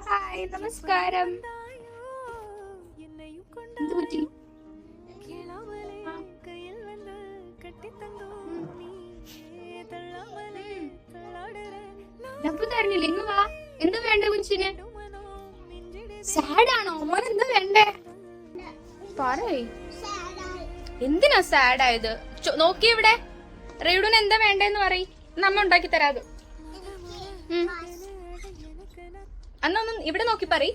Hi നമസ്കാരം. എന്ത് വേണ്ട കുച്ചിന്? സാഡാണോ മോൻ? എന്താ വേണ്ടേ പറയ്. എന്തിനാ സാഡ് ആയത്? നോക്കി ഇവിടെ റെയ്ഡുന് എന്താ വേണ്ടെന്ന് പറയ്, നമ്മ ഉണ്ടാക്കി തരാത്. അന്നൊന്നും ഇവിടെ നോക്കി പറയ്.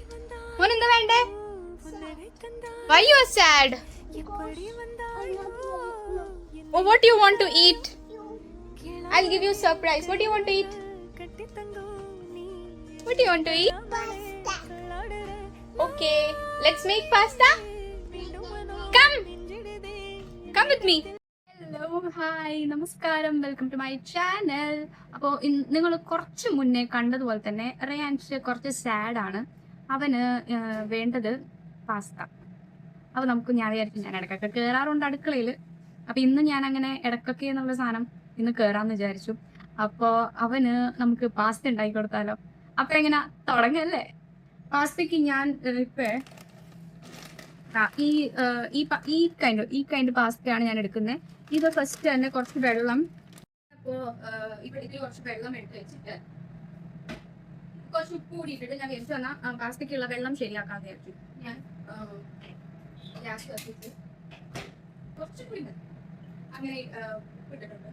മോൻ എന്താ വേണ്ടേ? Why you are sad? Oh, what do you want to eat? I'll give you a surprise. What do you want to eat? What do you want to eat? Pasta. Okay, let's make pasta. Come. Come with me. Hello hi നമസ്കാരം, welcome to my channel. അപ്പോൾ നിങ്ങൾ കുറച്ച് മുന്നേ കണ്ടതുപോലെ തന്നെ റയാൻഷ് കുറച്ച് സാഡാണ്. അവന് വേണ്ടത് പാസ്ത. അപ്പോൾ ഞാൻ വിചാരിച്ചു, ഞാൻ ഇടയ്ക്കൊക്കെ കയറാറുണ്ട് അടുക്കളയിൽ. അപ്പോൾ ഇന്ന് ഞാൻ അങ്ങനെ ഇടയ്ക്കൊക്കെ എന്നുള്ള സാധനം ഇന്ന് കയറാമെന്ന് വിചാരിച്ചു. അപ്പോൾ അവന് നമുക്ക് പാസ്ത ഉണ്ടാക്കി കൊടുത്താലോ? അപ്പോൾ എങ്ങനെ തുടങ്ങല്ലേ? പാസ്തയ്ക്ക് ഞാൻ ഇപ്പോൾ ഈ കൈൻഡ് പാസ്തയാണ് ഞാൻ എടുക്കുന്നത്. ഇത് ഫസ്റ്റ് തന്നെ കുറച്ച് വെള്ളം, അപ്പോൾ ഇവിടെ കുറച്ച് വെള്ളം എടുത്ത് വെച്ചിട്ട് കുറച്ച് ഉപ്പ് കൂടി ഇട്ടിട്ട് ഞാൻ വിചാരിച്ചു വന്നാൽ പാസ്തയ്ക്കുള്ള വെള്ളം ശരിയാക്കാന്ന് വിചാരിച്ചു. ഞാൻ ഗ്യാസ് കത്തിച്ച് കുറച്ച് കൂടി അങ്ങനെ ഇട്ടിട്ടുണ്ട്.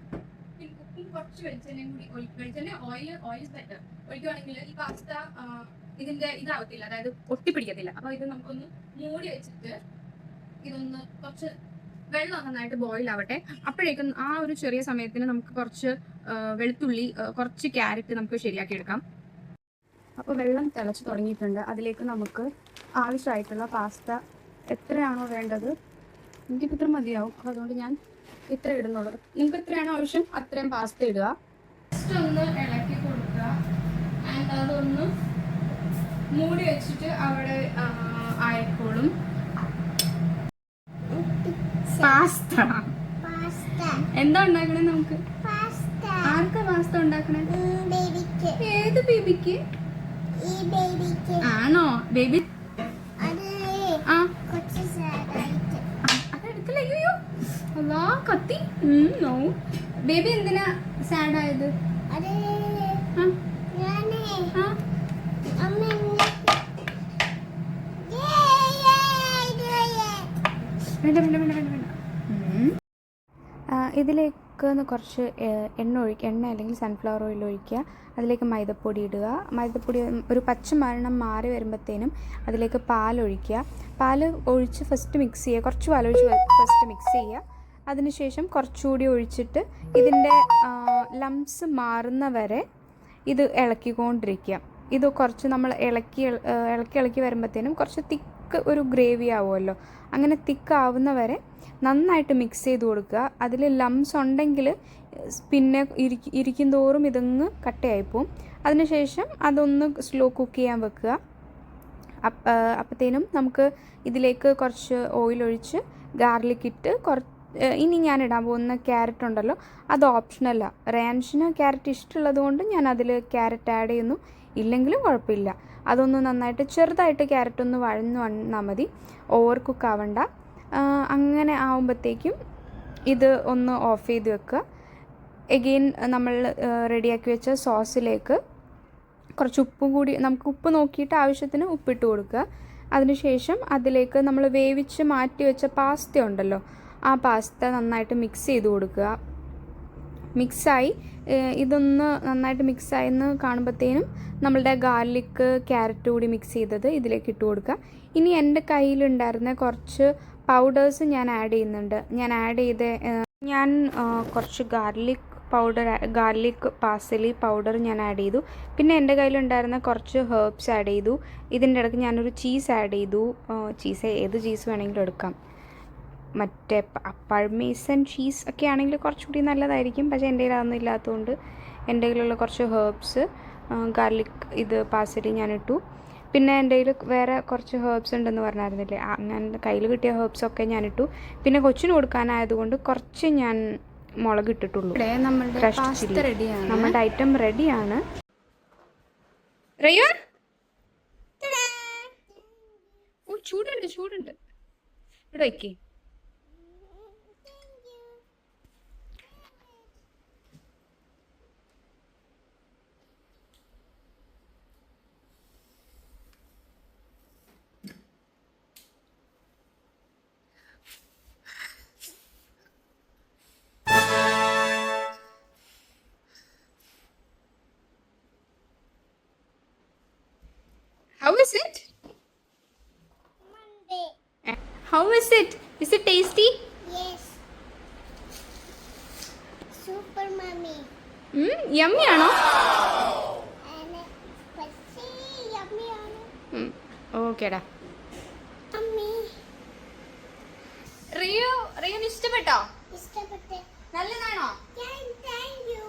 പിന്നെ ഉപ്പും കുറച്ച് വെളിച്ചെണ്ണയും കൂടി വെളിച്ചെണ്ണ ഓയിൽ ബെറ്റർ ഒഴിക്കുവാണെങ്കിൽ ഈ പാസ്ത ഇതിന്റെ ഇതാവത്തില്ല, അതായത് ഒട്ടിപ്പിടിക്കത്തില്ല. അപ്പൊ ഇത് നമുക്കൊന്ന് മൂടി വെച്ചിട്ട് ഇതൊന്ന് കുറച്ച് വെള്ളം നന്നായിട്ട് ബോയിൽ ആവട്ടെ. അപ്പോഴേക്കും ആ ഒരു ചെറിയ സമയത്തിന് നമുക്ക് കുറച്ച് വെളുത്തുള്ളി, കുറച്ച് ക്യാരറ്റ് നമുക്ക് ശരിയാക്കി എടുക്കാം. അപ്പോൾ വെള്ളം തിളച്ച് തുടങ്ങിയിട്ടുണ്ട്. അതിലേക്ക് നമുക്ക് ആവശ്യമായിട്ടുള്ള പാസ്ത എത്രയാണോ വേണ്ടത്, എനിക്കിപ്പോൾ ഇത്ര മതിയാവും. അപ്പോൾ അതുകൊണ്ട് ഞാൻ ഇത്ര ഇടുന്നുള്ളൂ. നിങ്ങൾക്ക് എത്രയാണോ ആവശ്യം അത്രയും പാസ്ത ഇടുക. ജസ്റ്റ് ഒന്ന് ഇളക്കി കൊടുക്കുക. ആൻഡ് അതൊന്ന് മൂടി വെച്ചിട്ട് അവിടെ ആയിക്കോളും. പാസ്ത എന്താ ഉണ്ടാക്കണേ നമുക്ക്? ആർക്കാ പാസ്ത ഉണ്ടാക്കണേ? ഏത് ബേബിക്ക് ആണോ? ബേബി അതെടുക്കല്ലോ. അയ്യോ അല്ലാ കത്തി. നോ, ബേബി എന്തിനാ സാഡ് ആയത്? ഇതിലേക്ക് കുറച്ച് എണ്ണ അല്ലെങ്കിൽ സൺഫ്ലവർ ഓയിൽ ഒഴിക്കുക. അതിലേക്ക് മൈദപ്പൊടി ഇടുക. മൈദപ്പൊടി ഒരു പച്ച മണം മാറി വരുമ്പോഴത്തേനും അതിലേക്ക് പാലൊഴിക്കുക. പാൽ ഒഴിച്ച് ഫസ്റ്റ് മിക്സ് ചെയ്യുക. കുറച്ച് പാലൊഴിച്ച് ഫസ്റ്റ് മിക്സ് ചെയ്യുക. അതിനുശേഷം കുറച്ചുകൂടി ഒഴിച്ചിട്ട് ഇതിൻ്റെ ലംസ് മാറുന്ന വരെ ഇത് ഇളക്കിക്കൊണ്ടിരിക്കുക. ഇത് കുറച്ച് നമ്മൾ ഇളക്കി വരുമ്പോഴത്തേനും കുറച്ച് തിക്ക് ഒരു ഗ്രേവി ആവുമല്ലോ. അങ്ങനെ തിക്കാവുന്ന വരെ നന്നായിട്ട് മിക്സ് ചെയ്ത് കൊടുക്കുക. അതിൽ ലംസ് ഉണ്ടെങ്കിൽ പിന്നെ ഇരിക്കും തോറും ഇതങ്ങ് കട്ടയായിപ്പോവും. അതിനുശേഷം അതൊന്ന് സ്ലോ കുക്ക് ചെയ്യാൻ വെക്കുക. അപ്പോഴത്തേനും നമുക്ക് ഇതിലേക്ക് കുറച്ച് ഓയിൽ ഒഴിച്ച് ഗാർലിക് ഇട്ട് ഇനി ഞാൻ ഇടാൻ പോകുന്ന ക്യാരറ്റ് ഉണ്ടല്ലോ, അത് ഓപ്ഷനല്ല. റയാൻഷിന് ക്യാരറ്റ് ഇഷ്ടമുള്ളത് കൊണ്ട് ഞാൻ അതിൽ ക്യാരറ്റ് ആഡ് ചെയ്യുന്നു. ഇല്ലെങ്കിലും കുഴപ്പമില്ല. അതൊന്ന് നന്നായിട്ട് ചെറുതായിട്ട് ക്യാരറ്റ് ഒന്ന് വഴന്ന് വന്നാൽ മതി, ഓവർ കുക്ക് ആവണ്ട. അങ്ങനെ ആവുമ്പോഴത്തേക്കും ഇത് ഒന്ന് ഓഫ് ചെയ്ത് വെക്കുക. എഗെയിൻ നമ്മൾ റെഡിയാക്കി വെച്ച സോസിലേക്ക് കുറച്ച് ഉപ്പും കൂടി, നമുക്ക് ഉപ്പ് നോക്കിയിട്ട് ആവശ്യത്തിന് ഉപ്പിട്ട് കൊടുക്കുക. അതിനുശേഷം അതിലേക്ക് നമ്മൾ വേവിച്ച് മാറ്റി വെച്ച പാസ്ത ഉണ്ടല്ലോ, ആ പാസ്ത നന്നായിട്ട് മിക്സ് ചെയ്ത് കൊടുക്കുക. മിക്സായി ഇതൊന്ന് നന്നായിട്ട് മിക്സായെന്ന് കാണുമ്പോഴത്തേനും നമ്മളുടെ ഗാർലിക്ക് ക്യാരറ്റ് കൂടി മിക്സ് ചെയ്തത് ഇതിലേക്ക് ഇട്ട് കൊടുക്കുക. ഇനി എൻ്റെ കയ്യിലുണ്ടായിരുന്ന കുറച്ച് പൗഡേഴ്സ് ഞാൻ ആഡ് ചെയ്യുന്നുണ്ട്. ഞാൻ കുറച്ച് ഗാർലിക് പാസലി പൗഡർ ഞാൻ ആഡ് ചെയ്തു. പിന്നെ എൻ്റെ കയ്യിലുണ്ടായിരുന്ന കുറച്ച് ഹെർബ്സ് ആഡ് ചെയ്തു. ഇതിൻ്റെ ഇടയ്ക്ക് ഞാനൊരു ചീസ് ആഡ് ചെയ്തു. ഏത് ചീസ് വേണമെങ്കിലും എടുക്കാം. മറ്റേ പഴ്മേസൻ ചീസ് ഒക്കെ ആണെങ്കിൽ കുറച്ചുകൂടി നല്ലതായിരിക്കും. പക്ഷേ എൻ്റെ കയ്യിൽ അതൊന്നും ഇല്ലാത്തതുകൊണ്ട് എൻ്റെ കയ്യിലുള്ള കുറച്ച് ഹെർബ്സ്, ഗാർലിക് പാസലി ഞാനിട്ടു. പിന്നെ എൻ്റെ കയ്യിൽ വേറെ കുറച്ച് ഹെർബ്സ് ഉണ്ടെന്ന് പറഞ്ഞായിരുന്നില്ലേ, അങ്ങനെ കയ്യിൽ കിട്ടിയ ഹെർബ്സൊക്കെ ഞാനിട്ടു. പിന്നെ കൊച്ചിന് കൊടുക്കാനായതുകൊണ്ട് കുറച്ച് ഞാൻ മുളക് ഇട്ടിട്ടുള്ളൂ. നമ്മുടെ ഐറ്റം റെഡിയാണ്. റയ്യാൻ ചൂടുണ്ട് ചൂടുണ്ട്. ഇവിടെ വയ്ക്കേ. How is it? How is it? Is it tasty? Yes. Super mommy. Yummy ആണോ? And പക്ഷേ yummy ആണ്. ഓക്കേടാ. Mommy. റിയുന് ഇഷ്ടപ്പെട്ടോ? ഇഷ്ടപ്പെട്ടു. നല്ലതാണോ? Thank you.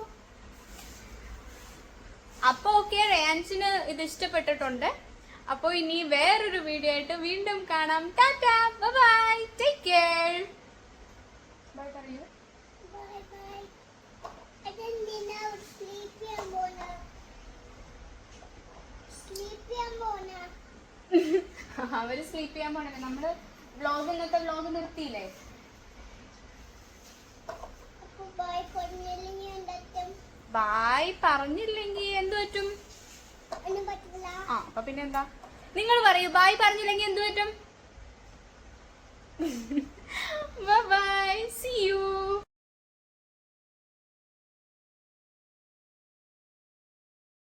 അപ്പൊ ഓക്കെ, റയാൻസിന് ഇത് ഇഷ്ടപ്പെട്ടിട്ടുണ്ട്. അപ്പോൾ ഇനി വേറൊരു വീഡിയോ ആയിട്ട് വീണ്ടും കാണാം. Tata, bye, take care. Bye പറയൂ. Bye. അതെന്തിനാ sleep ചെയ്യാൻ പോണെ? അവര് സ്ലീപ്പ് ചെയ്യാൻ പോണേ. നമ്മള് ഇന്നത്തെ വ്ലോഗ് നിർത്തിയില്ലേ? അപ്പൊ bye പറഞ്ഞില്ലെങ്കിൽ എന്താ? ബായ് പറഞ്ഞില്ലെങ്കിൽ എന്ത് പറ്റും? ഒന്നും പറ്റില്ല. അപ്പൊ പിന്നെന്താ? നിങ്ങൾ പറയൂ, ബായ് പറഞ്ഞില്ലെങ്കിൽ എന്ത് പറ്റും? Bye, see U.